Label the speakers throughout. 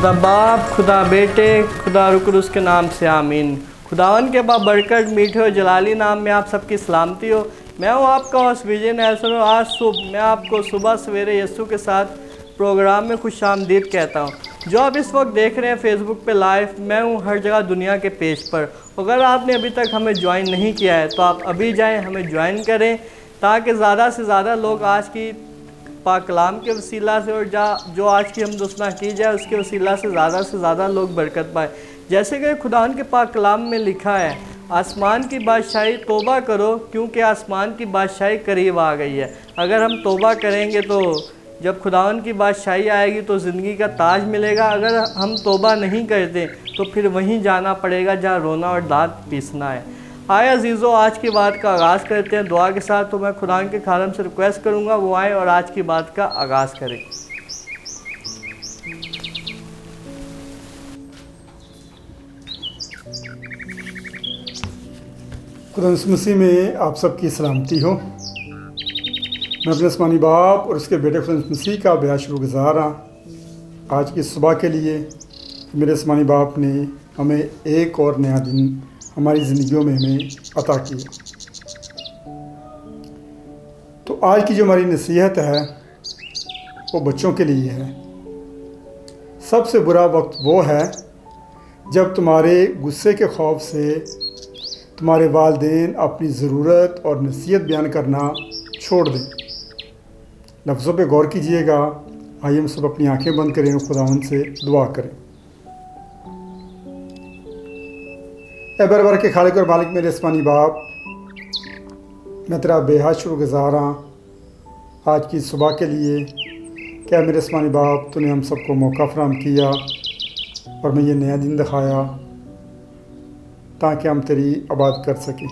Speaker 1: खुदा बाप, खुदा बेटे, खुदा रुकुर उसके नाम से आमीन। खुदावन के बरकत मीठे और जलाली नाम में आप सबकी सलामती हो। मैं हूँ आपका होस्ट विजय नेल्सन। आज मैं आपको सुबह सवेरे यीशु के साथ प्रोग्राम में खुश आमदीद कहता हूँ। जो आप इस वक्त देख रहे हैं फेसबुक पे लाइव, मैं हूँ हर जगह दुनिया के पेज पर। अगर आपने अभी तक हमें ज्वाइन नहीं किया है तो आप अभी जाएं, हमें ज्वाइन करें, ताकि ज़्यादा से ज़्यादा लोग आज की पाक कलाम के वसीला से और जो आज की हम दुसना की जाए उसके वसीला से ज़्यादा लोग बरकत पाए। जैसे कि खुदान के पाक कलाम में लिखा है, आसमान की बादशाही तौबा करो क्योंकि आसमान की बादशाही करीब आ गई है। अगर हम तौबा करेंगे तो जब खुदावन की बादशाही आएगी तो ज़िंदगी का ताज मिलेगा। अगर हम तौबा नहीं करते तो फिर वहीं जाना पड़ेगा जहाँ रोना और दांत पीसना है। आए अजीज़ों, आज की बात का आगाज़ करते हैं दुआ के साथ। तो मैं खुदा के खालम से रिक्वेस्ट करूँगा वो आए और आज की बात का आगाज़ करें।
Speaker 2: खुदा मसीह में आप सबकी सलामती हो। मैं अपने आसमानी बाप और उसके बेटे खुदा मसीह का बेहद शुक्रगुज़ार हाँ आज की सुबह के लिए। मेरे आसमानी बाप ने हमें एक और नया दिन हमारी ज़िंदगियों में हमें अता किया। तो आज की जो हमारी नसीहत है वो बच्चों के लिए है। सबसे बुरा वक्त वो है जब तुम्हारे गुस्से के खौफ से तुम्हारे वालिदैन अपनी ज़रूरत और नसीहत बयान करना छोड़ दें। लफ्ज़ों पे गौर कीजिएगा। आइए हम सब अपनी आंखें बंद करें और खुदावंद से दुआ करें। ऐ बरबर के खालिक और मालिक मेरे आसमानी बाप, मैं तेरा बेहद शुक्रगुज़ार हाँ आज की सुबह के लिए। क्या मेरे आसमानी बाप, तूने हम सबको मौका फराहम किया और मैं ये नया दिन दिखाया ताकि हम तेरी इबादत कर सकें।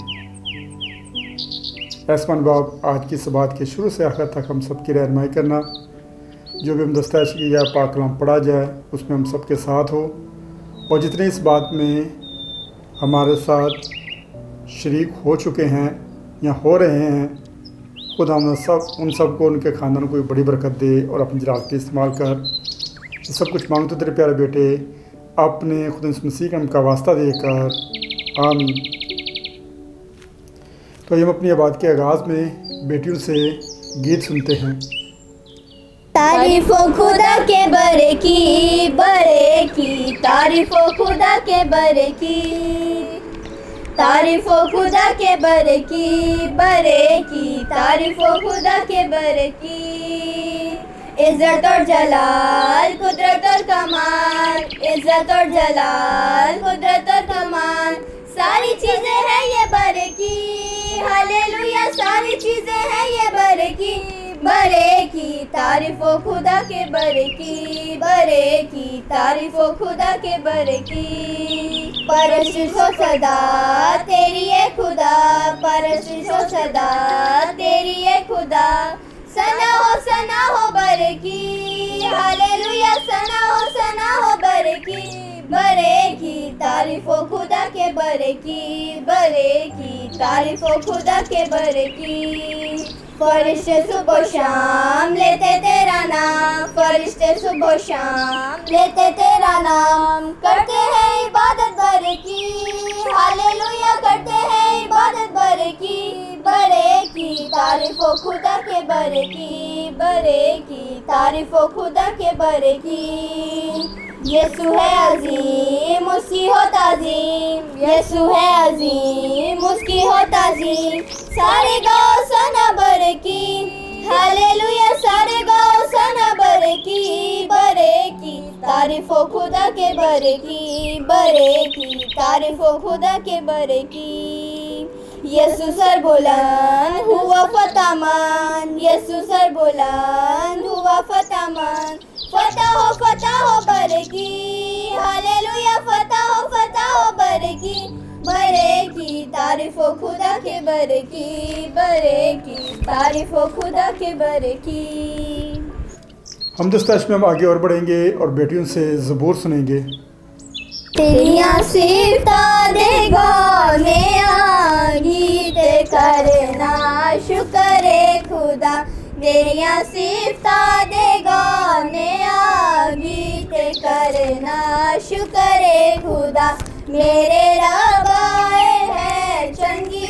Speaker 2: आसमानी बाप, आज की सुबह के शुरू से आखिर तक हम सब की रहनुमाई करना। जो भी हम दस्तावेज़ की या पाक कलाम पढ़ा जाए उसमें हम सब के साथ हो, और जितने इस बात में हमारे साथ शरीक हो चुके हैं या हो रहे हैं, खुदा हम सब उन सब को, उनके ख़ानदान को बड़ी बरकत दे और अपनी जलालत इस्तेमाल कर। सब कुछ मांगते तेरे प्यारे बेटे अपने खुदा मसीह का उनका वास्ता देकर, आमीन। तो हम अपनी आबाद के आगाज़ में बेटियों से गीत सुनते हैं।
Speaker 3: तारीफ़ो खुदा के बरे की तारीफ़ो खुदा के बरे की, तारीफ़ो खुदा के बरे की तारीफ़ो खुदा के बरे की। इज़्ज़त और जलाल, कुदरत और कमाल, इज़्ज़त और जलाल, कुदरत और कमाल, सारी चीज़ें हैं ये बरे की। हालेलुया, सारी चीज़ें हैं ये बरे की तारीफ़ो खुदा के बरे की तारीफ़ो खुदा के बरे की। परस्तिशो सदा तेरी है खुदा, परस्तिशो सदा तेरी है खुदा, सना हो बरे की। हालेलुया, सना हो बरे की तारीफ़ो खुदा के बरे की तारीफ़ो खुदा के बरे की। फरिश्ते सुबह शाम लेते तेरा नाम, फरिश्ते सुबह शाम लेते तेरा नाम, करते हैं इबादत बरे की। हालेलुया, करते हैं इबादत बरे की तारीफ़ो खुदा के बरे की तारीफ़ो खुदा के बरे की। यीशु है अजीम, उसकी हो ताज़ीम, यीशु है अजीम, उसकी हो ताज़ीम, सारे गाओ सना बरे की। हालेलुया, सारे गाओ सना बरे की तारीफ़ो खुदा के बरे की तारीफ़ो खुदा के बरे की। यीशु सर बुलंद हुआ फतामान, यीशु सर बुलंद हुआ फतामान, फतह हो बरे की। हालेलुया, फतह हो बरे की तारीफ़ो खुदा के बरे की तारीफ़ो खुदा के बरे की।
Speaker 2: हम दस्तावेज़ में हम आगे और बढ़ेंगे और बेटियों से ज़बूर सुनेंगे।
Speaker 3: तेरियां सिफ़तां दे गाने गीत करना शुक्र खुदा, तेरियां सिफता दे गाने गीत करना शुक्र खुदा मेरे रब आए है चंगी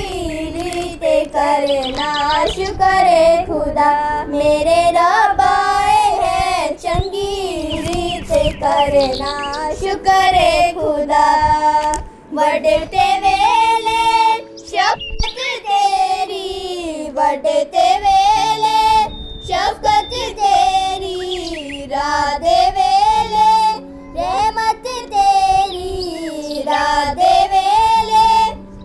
Speaker 3: रीत करना शुक्र खुदा मेरे रब आए है चंगी रीत करना शुक्र खुदा वडते वेले शफकत तेरी वडते वेले शफकत तेरी राधे वेले रहमत तेरी राधे वेले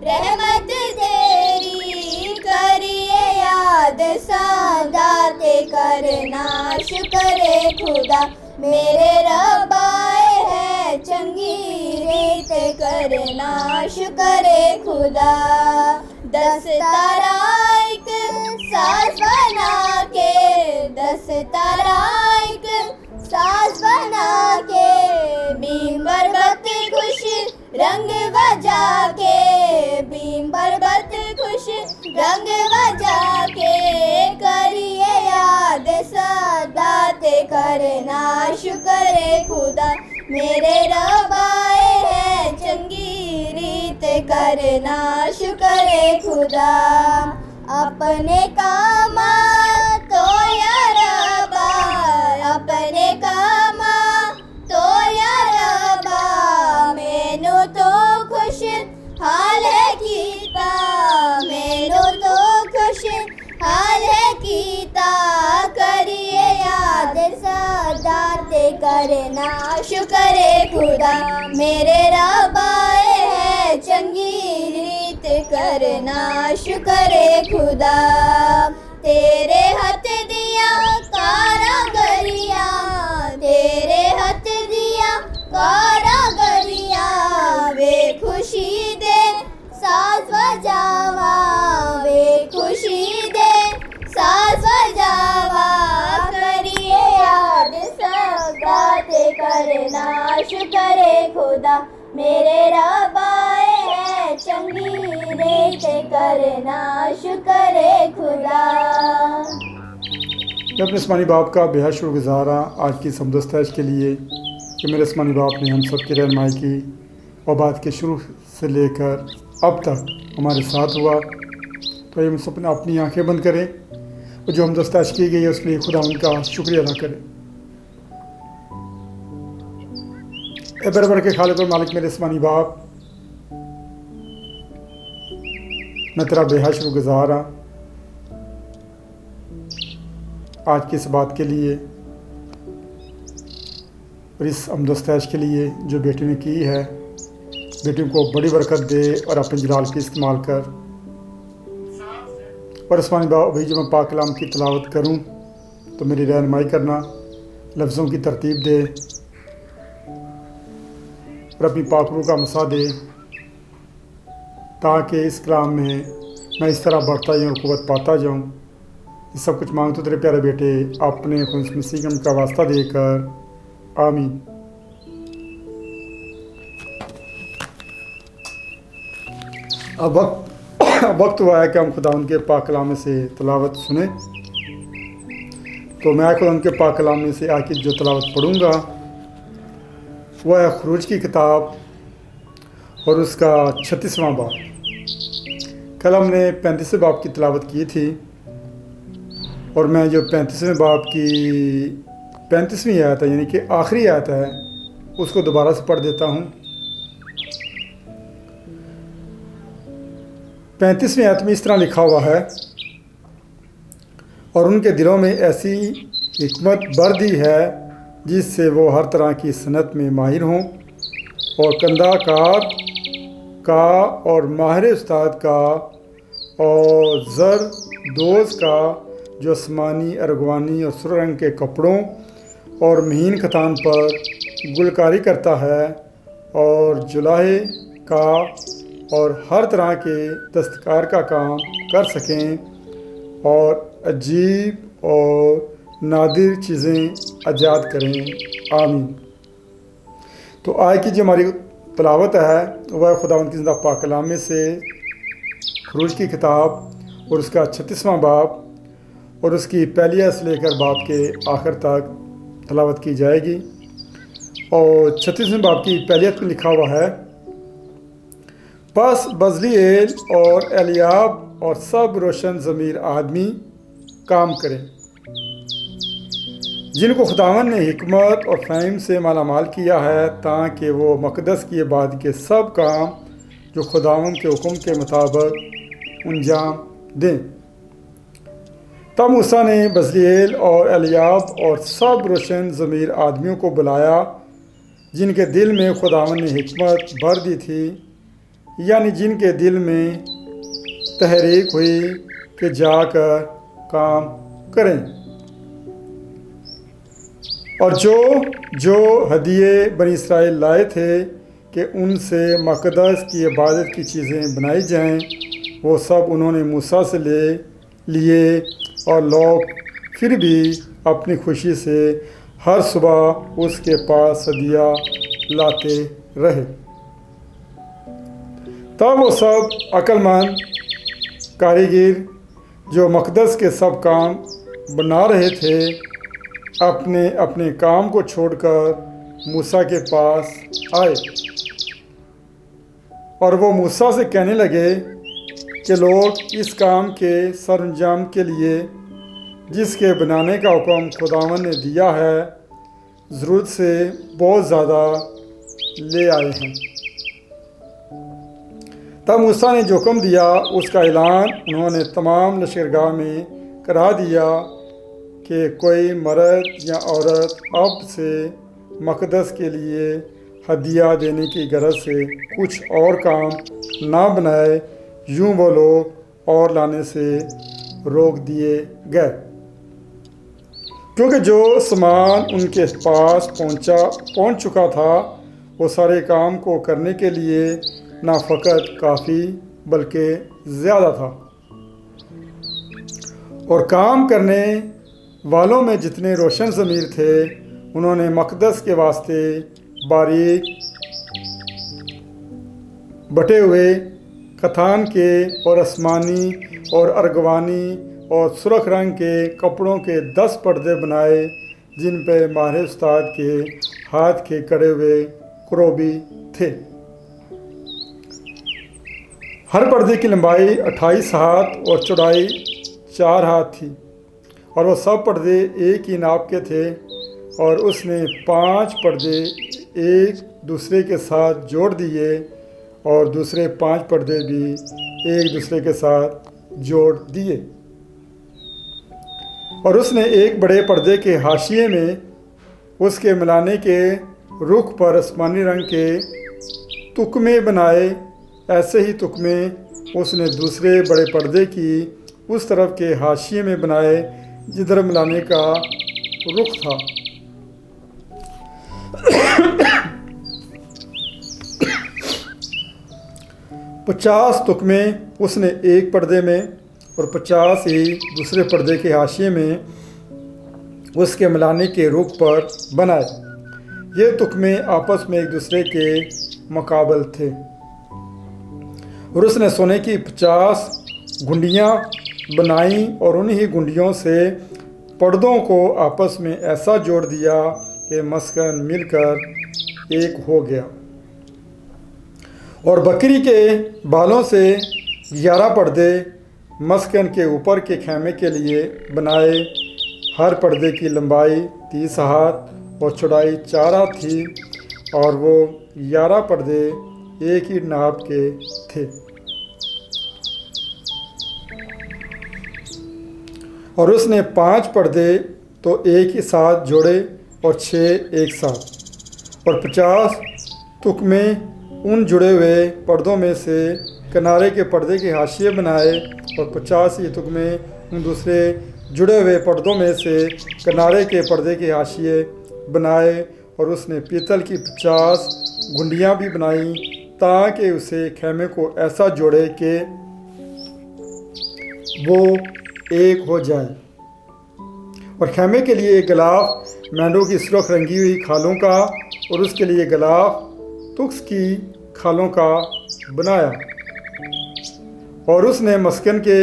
Speaker 3: रहमत तेरी करिए याद सादाते करना शुक्र खुदा मेरे रब आए है चंगी रीत करना शुक्र खुदा दस ताराइक सास बना के दस ताराइक सास बना के बीम बरबत खुश रंग बजा के बीम बरबत खुश रंग बजा के करिए याद सदाते करना शुक्र खुदा मेरे रब आए है चंगी रीत करना शुक्र खुदा अपने काम तो या रबा अपने काम तो या रबा मैनू तो खुश हाल है कीता मैनू तो खुश हाल है कीता करिए याद सदाते करना शुक्र खुदा मेरे रब आए है चंगी रीत करना शुक्र खुदा तेरे हथ दिया कारागरिया तेरे हथ दिया कारागरिया वे खुशी दे साज बजावा वे खुशी दे साज बजावा करिए याद सगाते करना शुक्र खुदा मेरे रब आए है चंगी रीत करना शुक्र खुदा।
Speaker 2: मैं अपने आसमानी बाप का बेहद शुक्रगुज़ार हाँ आज की समदस्तैश के लिए कि मेरे आसमानी बाप ने हम सब की रहनुमाई की और बात के शुरू से लेकर अब तक हमारे साथ हुआ। तो ये हम सब अपनी आंखें बंद करें और जो हमदस्तैश की गई है उसके लिए खुदा उनका शुक्रिया अदा करें। ए बरबर के खालिक और मालिक मेरे आसमानी बाप, मैं तेरा बेहद शुक्रगुज़ार हाँ आज की इस बात के लिए और इस हमदस्तैश के लिए जो बेटी ने की है। बेटी को बड़ी बरकत दे और अपने जलाल की इस्तेमाल कर। और आसमानी बाप अभी जो मैं पाक कलाम की तिलावत करूं तो मेरी रहनुमाई करना, लफ्ज़ों की तरतीब दे और अपनी पाक रूह का मसा दे ताकि इस कलाम में मैं इस तरह बढ़ता जाऊँ और क़ुव्वत पाता जाऊँ। ये सब कुछ मांगते तेरे प्यारे बेटे अपने खुद मसीह का वास्ता देकर, आमीन। अब वक्त हुआ है कि हम खुदा उनके पाक कलाम से तिलावत सुने। तो मैं खुदा उनके पाक कलाम में से आके जो तिलावत पढ़ूँगा वह है खुरूज की किताब और उसका 36वां बाब। कल हमने 35वें बाब की तिलावत की थी और मैं जो 35वें बाब की 35वीं आयत है यानी कि आखिरी आयत है उसको दोबारा से पढ़ देता हूँ। 35वीं आयत में इस तरह लिखा हुआ है, और उनके दिलों में ऐसी हिकमत भर दी है जिससे वो हर तरह की सनत में माहिर हों और कंदाकार का और माहिर उस्ताद का और ज़र दोज का जो आसमानी अरगवानी और सुर्ख रंग के कपड़ों और महीन खतान पर गुलकारी करता है और जुलाहे का और हर तरह के दस्तकार का काम कर सकें और अजीब और नादिर चीज़ें आज़ाद करें, आमीन। तो आज की जो हमारी तिलावत है वह खुदावंद की ज़िंदा पाक कलाम में से खुरूज की किताब और उसका 36वां बाब और उसकी पहली आयत से लेकर बाब के आखिर तक तलावत की जाएगी। और 36वें बाब की पहली आयत में लिखा हुआ है, बस बजलीएल और एलियाब और सब रोशन ज़मीर आदमी काम करें, जिनको खुदावन ने हिकमत और फ़हम से मालामाल किया है, ताकि वो मक़दस की इबादत के सब काम जो खुदावन के हुक्म के मुताबिक अंजाम दें। तब मूसा ने बजलीएल और एलियाब और सब रोशन ज़मीर आदमियों को बुलाया, जिनके दिल में खुदावन ने हिकमत भर दी थी, यानी जिनके दिल में तहरीक हुई कि जाकर काम करें। और जो हदिये बनी इसराइल लाए थे कि उनसे मक़दस की इबादत की चीज़ें बनाई जाएं, वो सब उन्होंने मूसा से ले लिए, और लोग फिर भी अपनी खुशी से हर सुबह उसके पास हदिया लाते रहे। तब वो सब अक्लमंद कारीगर जो मक़दस के सब काम बना रहे थे, अपने अपने काम को छोड़कर मूसा के पास आए, और वो मूसा से कहने लगे कि लोग इस काम के सरअंजाम के लिए जिसके बनाने का हुक्म खुदावन ने दिया है, ज़रूरत से बहुत ज़्यादा ले आए हैं। तब मूसा ने जो हुक्म दिया उसका ऐलान उन्होंने तमाम लश्करगाह में करा दिया कि कोई मर्द या औरत अब से मक़दस के लिए हदिया देने की गरज से कुछ और काम ना बनाए, यूँ वो लोग और लाने से रोक दिए गए, क्योंकि जो सामान उनके पास पहुंच चुका था, वो सारे काम को करने के लिए ना फ़कत काफ़ी बल्कि ज़्यादा था। और काम करने वालों में जितने रोशन ज़मीर थे, उन्होंने मक़दस के वास्ते बारीक बटे हुए कथान के और आसमानी और अर्गवानी और सुरख रंग के कपड़ों के 10 पर्दे बनाए, जिन पे माहिर उस्ताद के हाथ के कड़े हुए क्रोबी थे। हर पर्दे की लंबाई 28 हाथ और चौड़ाई 4 हाथ थी, और वो सब पर्दे एक ही नाप के थे। और उसने 5 पर्दे एक दूसरे के साथ जोड़ दिए, और दूसरे 5 पर्दे भी एक दूसरे के साथ जोड़ दिए। और उसने एक बड़े पर्दे के हाशिए में उसके मिलाने के रुख पर आसमानी रंग के तुकमे बनाए। ऐसे ही तुकमे उसने दूसरे बड़े पर्दे की उस तरफ के हाशिए में बनाए जिधर मिलाने का रुख था। पचास तुकमे उसने एक पर्दे में और 50 ही दूसरे पर्दे के हाशिए में उसके मिलाने के रुख पर बनाए। ये तुकमे आपस में एक दूसरे के मुकाबल थे। और उसने सोने की 50 गुंडियाँ बनाई, और उन्हीं गुंडियों से पर्दों को आपस में ऐसा जोड़ दिया कि मस्कन मिलकर एक हो गया। और बकरी के बालों से 11 पर्दे मस्कन के ऊपर के खैमे के लिए बनाए। हर पर्दे की लंबाई 30 हाथ और चौड़ाई 4 हाथ थी, और वो 11 पर्दे एक ही नाप के थे। और उसने 5 पर्दे तो एक ही साथ जोड़े और 6 एक साथ, और 50 तुकमे उन जुड़े हुए पर्दों में से किनारे के पर्दे के हाशिए बनाए, और 50 ही तुकमे उन दूसरे जुड़े हुए पर्दों में से किनारे के पर्दे के हाशिए बनाए। और उसने पीतल की 50 गुंडियाँ भी बनाई, ताकि उसे खैमे को ऐसा जोड़े कि वो एक हो जाए। और खैमे के लिए एक गिलाफ मेंढों की सुर्ख रंगी हुई खालों का, और उसके लिए गिलाफ तुक्स की खालों का बनाया। और उसने मस्कन के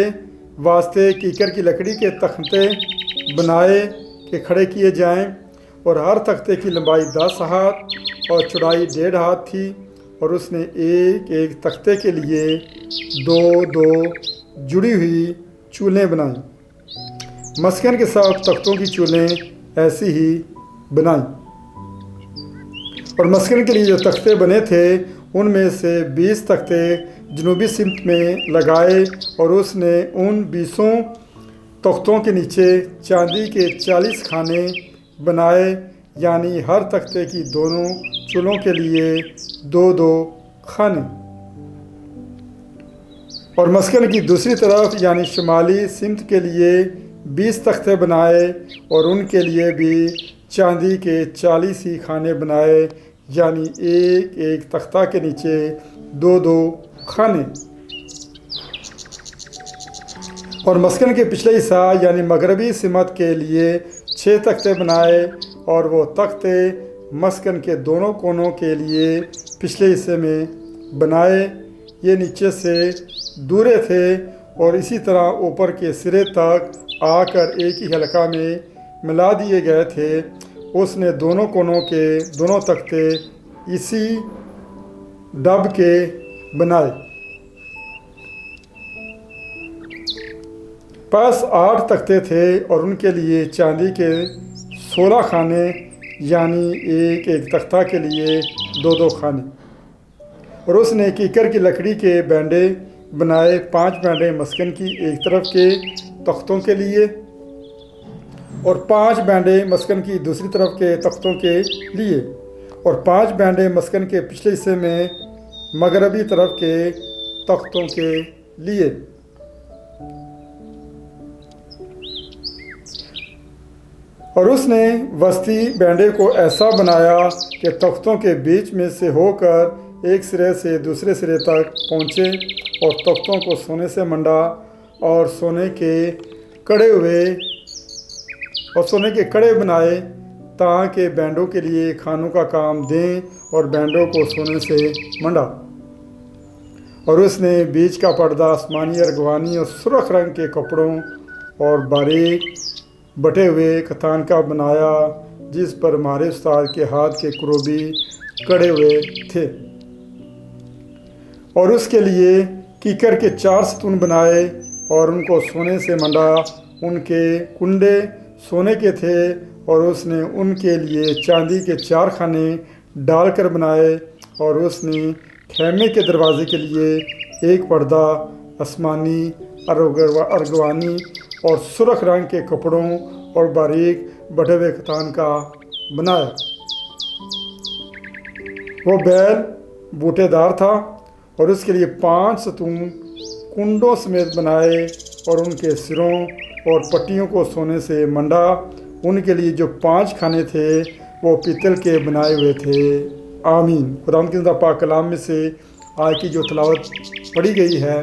Speaker 2: वास्ते कीकर की लकड़ी के तख्ते बनाए के खड़े किए जाएं, और हर तख्ते की लंबाई 10 हाथ और चौड़ाई 1.5 हाथ थी। और उसने एक एक तख्ते के लिए 2-2 जुड़ी हुई चूलें बनाई। मस्कन के सब तख्तों की चूलें ऐसी ही बनाई। और मस्कन के लिए जो तख्ते बने थे उनमें से 20 तख्ते जनूबी सिमत में लगाए, और उसने उन 20 तख्तों के नीचे चांदी के 40 खाने बनाए, यानी हर तख्ते की दोनों चूलों के लिए 2-2 खाने। और मस्कन की दूसरी तरफ यानी शुमाली सिमत के लिए 20 तख्ते बनाए, और उनके लिए भी चांदी के 40 ही खाने बनाए, यानी एक एक तख्ता के नीचे 2-2 खाने। और मस्कन के पिछले हिस्सा यानी मगरबी सिमत के लिए 6 तख्ते बनाए, और वो तख्ते मस्कन के दोनों कोनों के लिए पिछले हिस्से में बनाए। ये नीचे से दूरे थे और इसी तरह ऊपर के सिरे तक आकर एक ही हल्का में मिला दिए गए थे। उसने दोनों कोनों के दोनों तख्ते इसी डब के बनाए। पास 8 तख्ते थे और उनके लिए चांदी के 16 खाने, यानी एक एक तख्ता के लिए 2-2 खाने। और उसने कीकर की लकड़ी के बैंडे बनाए, 5 बैंडे मस्कन की एक तरफ के तख्तों के लिए और 5 बैंडे मस्कन की दूसरी तरफ के तख्तों के लिए, और 5 बैंडे मस्कन के पिछले हिस्से में मगरबी तरफ के तख्तों के लिए। और उसने वस्ती बैंडे को ऐसा बनाया कि तख्तों के बीच में से होकर एक सिरे से दूसरे सिरे तक पहुँचे, और तख्तों को सोने से मंडा और सोने के कड़े बनाए, ताकि बैंडों के लिए खानों का काम दें, और बैंडों को सोने से मंडा। और उसने बीच का पर्दा आसमानी, अर्गवानी और सुर्ख रंग के कपड़ों और बारीक बटे हुए कतान का बनाया, जिस पर हमारे उस्ताद के हाथ के कुरूबी कड़े हुए थे। और उसके लिए कीकर के 4 सतून बनाए और उनको सोने से मंडा। उनके कुंडे सोने के थे, और उसने उनके लिए चांदी के 4 खाने डालकर बनाए। और उसने खेमे के दरवाजे के लिए एक पर्दा आसमानी, अर्गवानी और सुर्ख रंग के कपड़ों और बारीक बटे हुए कतान का बनाया। वो बैल बूटेदार था और उसके लिए 5 सतून कुंडों समेत बनाए, और उनके सिरों और पट्टियों को सोने से मंडा। उनके लिए जो 5 खाने थे वो पीतल के बनाए हुए थे। आमीन। खुदावंद की ज़िंदा पाक कलाम में से आज की जो तिलावत पढ़ी गई है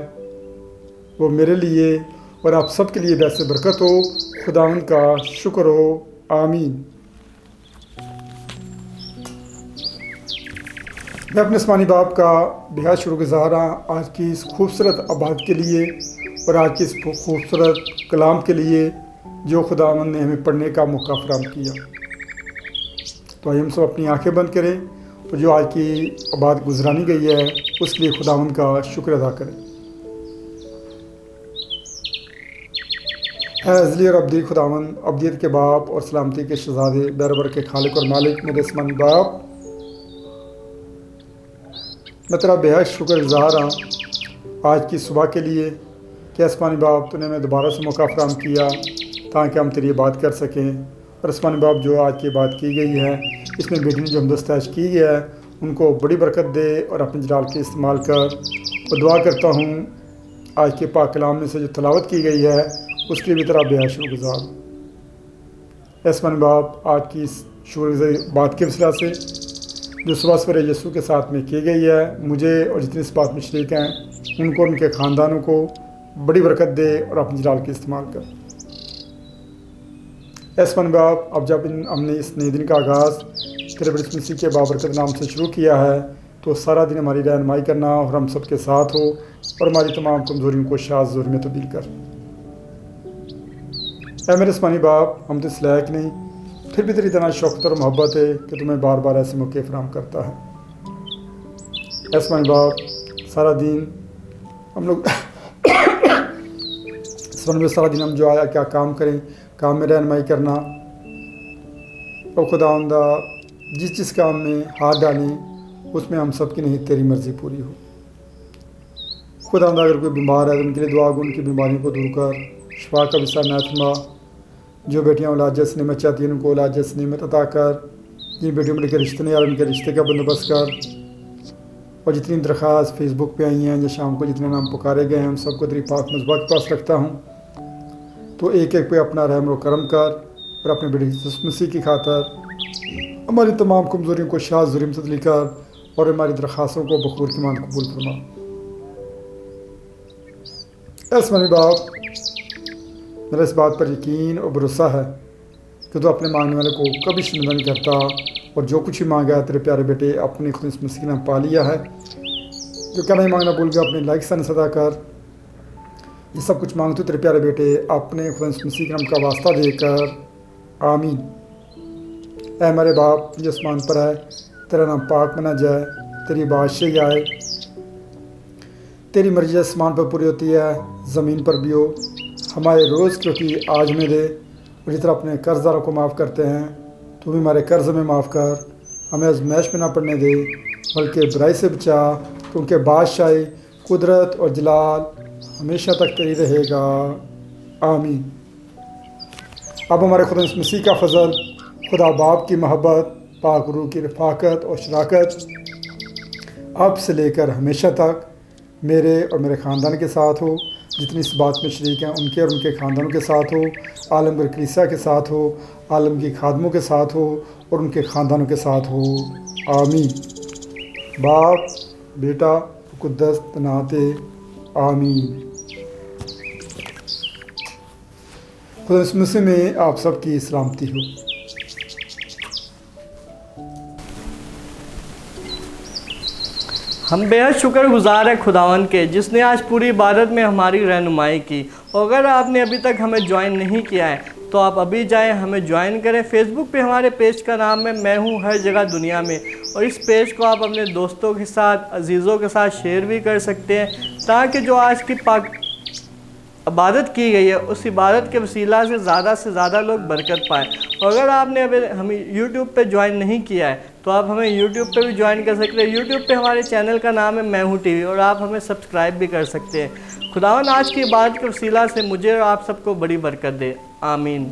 Speaker 2: वो मेरे लिए और आप सब के लिए वैसे बरकत हो। खुदावंद का शुक्र हो। आमीन। मैं अपने आसमानी बाप का बेहद शुक्रगुज़ार हाँ आज की इस खूबसूरत आबाद के लिए और आज की इस खूबसूरत कलाम के लिए जो खुदावंद ने हमें पढ़ने का मौका फराहम किया। तो आइए हम सब अपनी आंखें बंद करें और जो आज की आबाद गुजरानी गई है उसके लिए खुदावंद का शुक्र अदा करें। अज़ली और अब्दी खुदावंद, अब्दियत के बाप और सलामती के शहज़ादे, बरबर के खालिक और मालिक मेरे आसमानी बाप, मैं तेरा बेहद शुक्रगुज़ार हाँ आज की सुबह के लिए कि आसमानी बाप तूने हमें दोबारा से मौका फराहम किया ताकि हम तेरी बात कर सकें। और आसमानी बाप जो आज की बात की गई है इसमें बेटी ने जो हमदस्ताइश की है उनको बड़ी बरकत दे और अपने जलाल के इस्तेमाल कर। और दुआ करता हूँ आज के पाक कलाम में से जो तलावत की गई है उसके लिए भी तेरा बेहद शुक्रगुज़ार। आसमानी बाप आज की इस शुक्र बात के वसीला से जो सुबह सवेरे यीशु के साथ में की गई है, मुझे और जितने इस बात में शरीक हैं उनको उनके ख़ानदानों को बड़ी बरकत दे और अपने जलाल के इस्तेमाल कर। आसमानी बाप अब जब हमने इस नए दिन का आगाज़ तेरे बड़े मसीह के बाबरकत नाम से शुरू किया है तो सारा दिन हमारी रहनुमाई करना और हम सब के साथ हो और हमारी तमाम कमज़ोरियों को शाज़ ज़ोर में तब्दील कर। ऐ मेरे आसमानी बाप, हम तो इस लायक नहीं, फिर भी तेरी इतना शौक़त और मोहब्बत है कि तुम्हें बार बार ऐसे मौके फराहम करता है। ऐ आसमानी बाप, सारा दिन हम लोग सारा दिन हम जो आया क्या काम करें, काम में रहनुमाई करना, और खुदावंदा जिस जिस काम में हाथ डालें उसमें हम सब की नहीं तेरी मर्ज़ी पूरी हो। खुदावंदा अगर कोई बीमार है तो उनके लिए दुआ, उनकी बीमारियों को दूर कर, शिफा का विसा नात फरमा। जो बेटियाँ औलाद जैसी नेमत चाहती हैं उनको औलाद जैसी नेमत अता कर। जिन बेटियों में लेकर रिश्ते नहीं आ रहे उनके रिश्ते का बंदोबस्त कर। और जितनी दरख्वास्त फेसबुक पे आई हैं या शाम को जितने नाम पुकारे गए हैं हम सबको तेरी पाक मज़बा के पास रखता हूँ। तो एक एक पे अपना रहम व करम कर और अपने बेटी मसीह की खातर हमारी तमाम कमज़ोरियों को शाज़ ज़ुल्म से कर और हमारी दरख्वास्तों को बखूर की मान कबूल फरमा। आसमानी बाप, मेरा इस बात पर यकीन और भरोसा है कि तो अपने मांगने वाले को कभी शर्मिंदा नहीं करता और जो कुछ ही मांगा है तेरे प्यारे बेटे अपने खुद इस मसीह ने पा लिया है। जो क्या नहीं मांगना भूल गया अपने लायक सन सदा कर। ये सब कुछ मांगते तेरे प्यारे बेटे अपने खुद इस मसीह के नाम का वास्ता देकर, आमीन। ऐ हमारे बाप जो आसमान पर है, तेरा नाम पाक मना जाए, तेरी बादशाही आए, तेरी मर्जी आसमान पर पूरी होती है ज़मीन पर भी हो। हमारे रोज़ की रोटी आज में दे और जितना अपने कर्जदारों को माफ़ करते हैं तू भी हमारे कर्ज में माफ़ कर। हमें आज़माइश में ना पड़ने दे बल्कि बुराई से बचा, क्योंकि बादशाही, कुदरत और जलाल हमेशा तक तेरी रहेगा, आमीन। अब हमारे खुदा मसीह का फजल, खुदा बाप की मोहब्बत, पाक रूह की रफ़ाकत और शराकत अब से लेकर हमेशा तक मेरे और मेरे ख़ानदान के साथ हो। जितनी इस बात में शरीक हैं उनके और उनके ख़ानदानों के साथ हो, आलमगीर कलीसिया के साथ हो, आलमगीर खादमों के साथ हो और उनके ख़ानदानों के साथ हो, आमीन। बाप, बेटा, कुद्दस तनाते, आमीन। खुदा इस मसीह में आप सबकी सलामती हो।
Speaker 1: हम बेहद शुक्रगुजार हैं खुदावन के जिसने आज पूरी इबादत में हमारी रहनुमाई की। और अगर आपने अभी तक हमें ज्वाइन नहीं किया है तो आप अभी जाएं, हमें ज्वाइन करें। फेसबुक पे हमारे पेज का नाम है मैं हूँ हर जगह दुनिया में, और इस पेज को आप अपने दोस्तों के साथ, अजीज़ों के साथ शेयर भी कर सकते हैं ताकि जो आज की पाक इबादत की गई है उस इबादत के वसीला से ज़्यादा लोग बरकत पाएँ। और अगर आपने अभी हमें यूट्यूब पे ज्वाइन नहीं किया है तो आप हमें यूट्यूब पे भी ज्वाइन कर सकते हैं। यूट्यूब पे हमारे चैनल का नाम है मैं हूँ टीवी, और आप हमें सब्सक्राइब भी कर सकते हैं। खुदावन आज की इबादत के वसीला से मुझे और आप सबको बड़ी बरकत दे, आमीन।